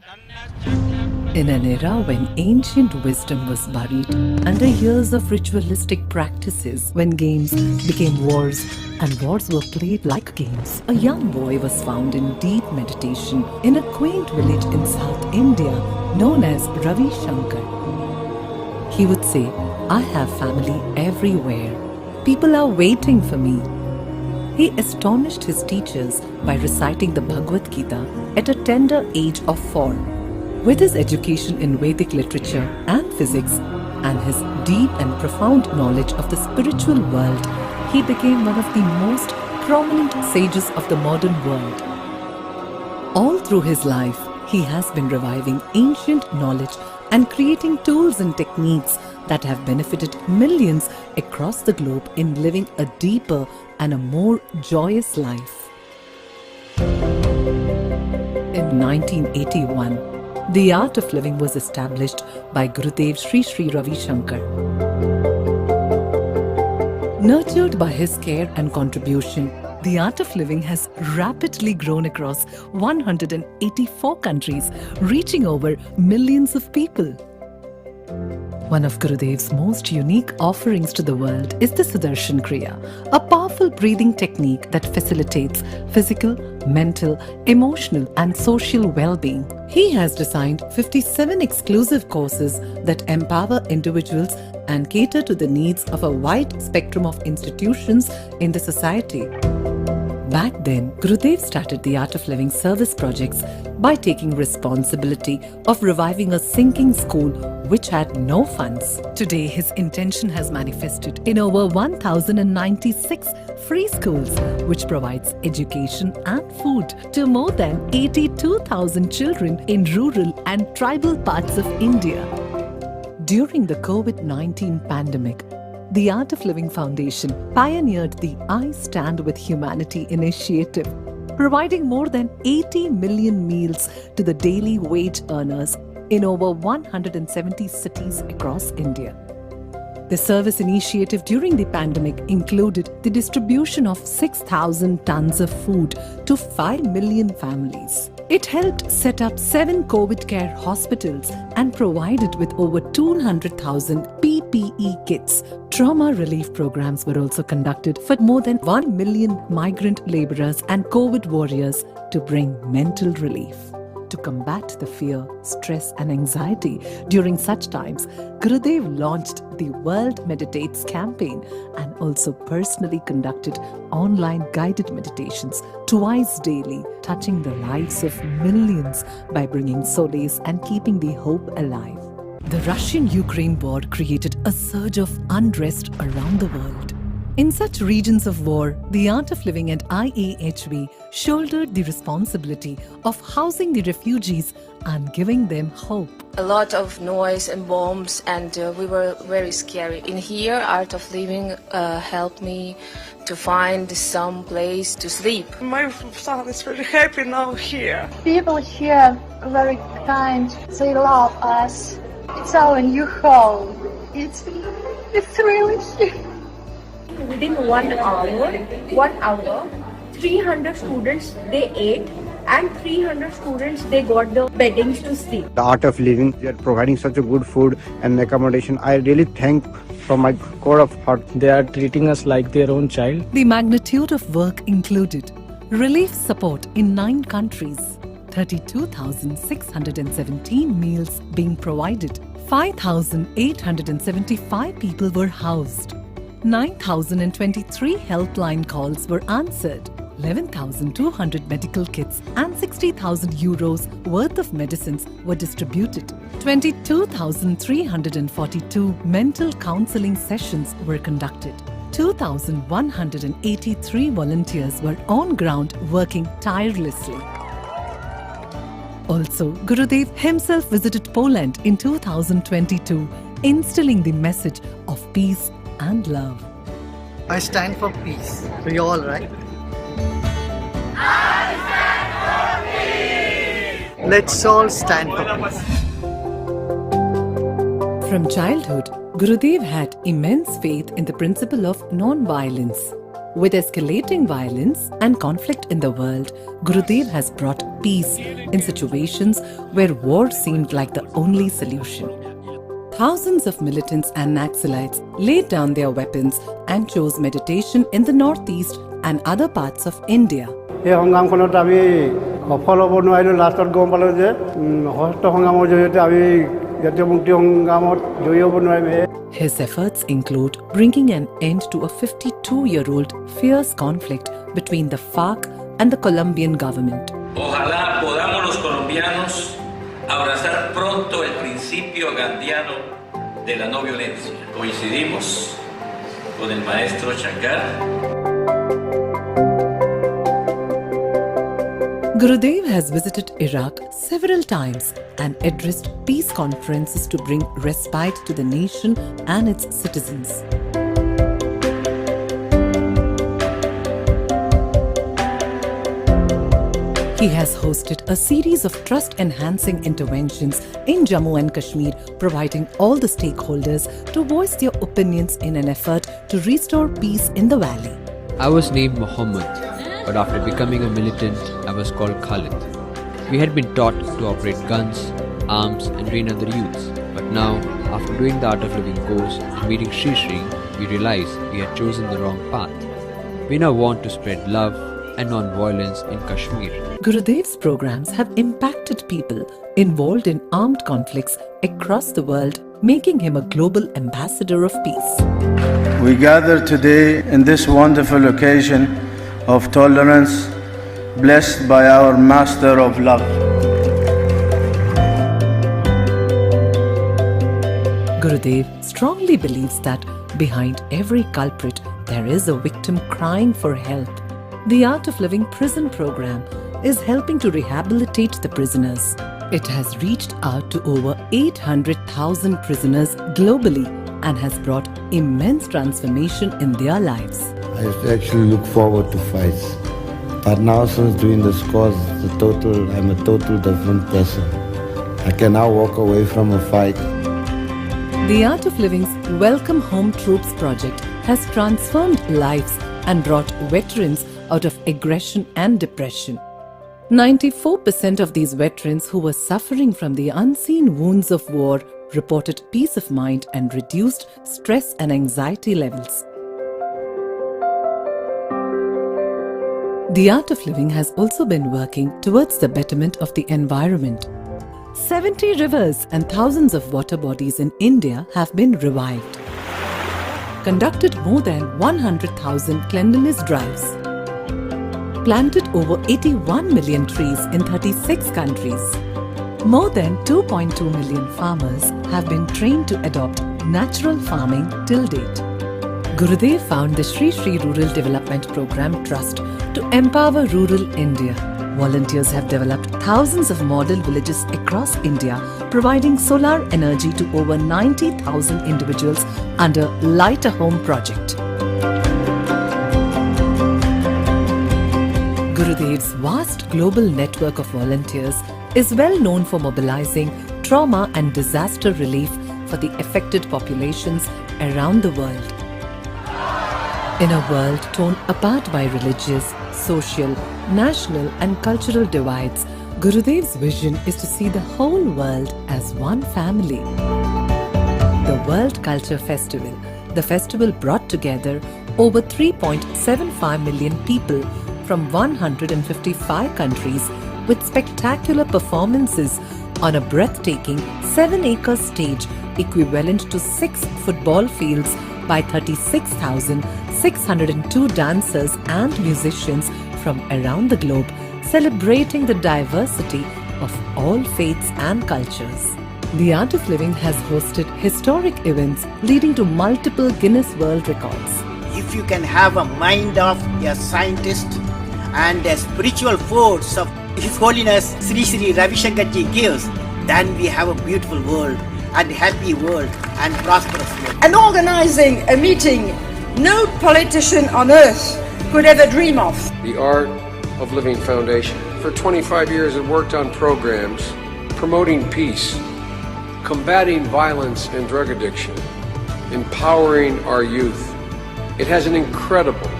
In an era when ancient wisdom was buried under years of ritualistic practices, when games became wars and wars were played like games, a young boy was found in deep meditation in a quaint village in South India known as Ravi Shankar. He would say, "I have family everywhere. People are waiting for me." He astonished his teachers by reciting the Bhagavad Gita at a tender age of 4. With his education in Vedic literature and physics and his deep and profound knowledge of the spiritual world, he became one of the most prominent sages of the modern world. All through his life, he has been reviving ancient knowledge and creating tools and techniques that have benefited millions across the globe in living a deeper and a more joyous life. In 1981, the art of living was established by Gurudev Sri Ravi Shankar. Nurtured by his care and contribution, the art of living has rapidly grown across 184 countries, reaching over millions of people. One of Gurudev's most unique offerings to the world is the Sudarshan Kriya, a powerful breathing technique that facilitates physical, mental, emotional, and social well-being. He has designed 57 exclusive courses that empower individuals and cater to the needs of a wide spectrum of institutions in the society. Back then, Gurudev started the Art of Living service projects by taking responsibility of reviving a sinking school which had no funds. Today, his intention has manifested in over 1,096 free schools, which provides education and food to more than 82,000 children in rural and tribal parts of India. During the COVID-19 pandemic, the Art of Living Foundation pioneered the I Stand With Humanity initiative, providing more than 80 million meals to the daily wage earners in over 170 cities across India. The service initiative during the pandemic included the distribution of 6,000 tons of food to 5 million families. It helped set up 7 COVID care hospitals and provided with over 200,000 PPE kits. Trauma relief programs were also conducted for more than 1 million migrant laborers and COVID warriors to bring mental relief. To combat the fear, stress, and anxiety during such times, Gurudev launched the World Meditates campaign and also personally conducted online guided meditations twice daily, touching the lives of millions by bringing solace and keeping the hope alive. The Russian-Ukraine war created a surge of unrest around the world. In such regions of war, the Art of Living and IAHV shouldered the responsibility of housing the refugees and giving them hope. A lot of noise and bombs, and we were very scary. In here, Art of Living helped me to find some place to sleep. My son is very happy now here. People here are very kind. They love us. It's our new home. It's really here. Within 1 hour, 300 students they ate and 300 students they got the beddings to sleep. The Art of Living, they are providing such a good food and accommodation. I really thank from my core of heart. They are treating us like their own child. The magnitude of work included relief support in 9 countries, 32,617 meals being provided, 5,875 people were housed, 9,023 helpline calls were answered, 11,200 medical kits and 60,000 euros worth of medicines were distributed. 22,342 mental counseling sessions were conducted. 2,183 volunteers were on ground working tirelessly. Also, Gurudev himself visited Poland in 2022, instilling the message of peace and love. I stand for peace. For you all, right? I stand for peace! Let's all stand for peace. From childhood, Gurudev had immense faith in the principle of non-violence. With escalating violence and conflict in the world, Gurudev has brought peace in situations where war seemed like the only solution. Thousands of militants and Naxalites laid down their weapons and chose meditation in the northeast and other parts of India. এই সংগ্ৰামখনত আমি সফল হ'ব নোৱাৰিলোঁ। লাষ্টত গম পালোঁ যে সশস্ত্ৰ সংগ্ৰামৰ জৰিয়তে আমি জাতীয় মুক্তি সংগ্ৰামত জয়ী হ'ব নোৱাৰিম। His efforts include bringing an end to a 52-year-old fierce conflict between the FARC and the Colombian government. Ojalá podamos los colombianos abrazar pronto el principio gandiano de la no violencia. Coincidimos con el maestro Shankar. Gurudev has visited Iraq several times and addressed peace conferences to bring respite to the nation and its citizens. He has hosted a series of trust-enhancing interventions in Jammu and Kashmir, providing all the stakeholders to voice their opinions in an effort to restore peace in the valley. I was named Muhammad, but after becoming a militant, I was called Khalid. We had been taught to operate guns, arms and train other youths. But now, after doing the Art of Living course and meeting Sri Sri, we realized we had chosen the wrong path. We now want to spread love and non-violence in Kashmir. Gurudev's programs have impacted people involved in armed conflicts across the world, making him a global ambassador of peace. We gather today in this wonderful occasion of tolerance, blessed by our Master of Love. Gurudev strongly believes that behind every culprit there is a victim crying for help. The Art of Living prison program is helping to rehabilitate the prisoners. It has reached out to over 800,000 prisoners globally and has brought immense transformation in their lives. I actually look forward to fights. But now since doing this course, I'm a total different person. I can now walk away from a fight. The Art of Living's Welcome Home Troops project has transformed lives and brought veterans out of aggression and depression. 94% of these veterans who were suffering from the unseen wounds of war reported peace of mind and reduced stress and anxiety levels. The Art of Living has also been working towards the betterment of the environment. 70 rivers and thousands of water bodies in India have been revived. Conducted more than 100,000 cleanliness drives. Planted over 81 million trees in 36 countries. More than 2.2 million farmers have been trained to adopt natural farming till date. Gurudev found the Sri Sri Rural Development Program Trust to empower rural India. Volunteers have developed thousands of model villages across India, providing solar energy to over 90,000 individuals under Light a Home project. Gurudev's vast global network of volunteers is well known for mobilizing trauma and disaster relief for the affected populations around the world. In a world torn apart by religious, social, national and cultural divides, Gurudev's vision is to see the whole world as one family. The World Culture Festival, the festival brought together over 3.75 million people from 155 countries with spectacular performances on a breathtaking 7-acre stage equivalent to 6 football fields by 36,602 dancers and musicians from around the globe, celebrating the diversity of all faiths and cultures. The Art of Living has hosted historic events leading to multiple Guinness World Records. If you can have a mind of a scientist and a spiritual force of His Holiness Sri Sri Ravi Shankar Ji gives, then we have a beautiful world and happy world and prosperous world. And organizing a meeting no politician on earth could ever dream of. The Art of Living Foundation. For 25 years it worked on programs promoting peace, combating violence and drug addiction, empowering our youth. It has an incredible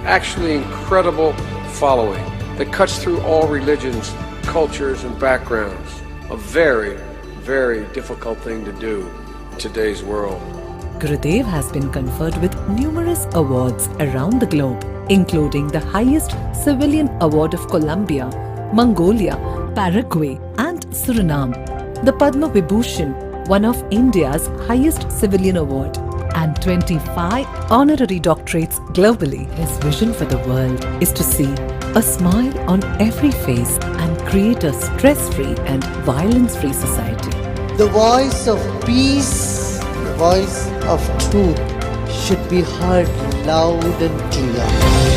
actually incredible following that cuts through all religions, cultures, and backgrounds. A very, very difficult thing to do in today's world. Gurudev has been conferred with numerous awards around the globe, including the highest civilian award of Colombia, Mongolia, Paraguay, and Suriname, the Padma Vibhushan, one of India's highest civilian award, and 25 honorary doctorates globally. His vision for the world is to see a smile on every face and create a stress-free and violence-free society. The voice of peace, the voice of truth should be heard loud and clear.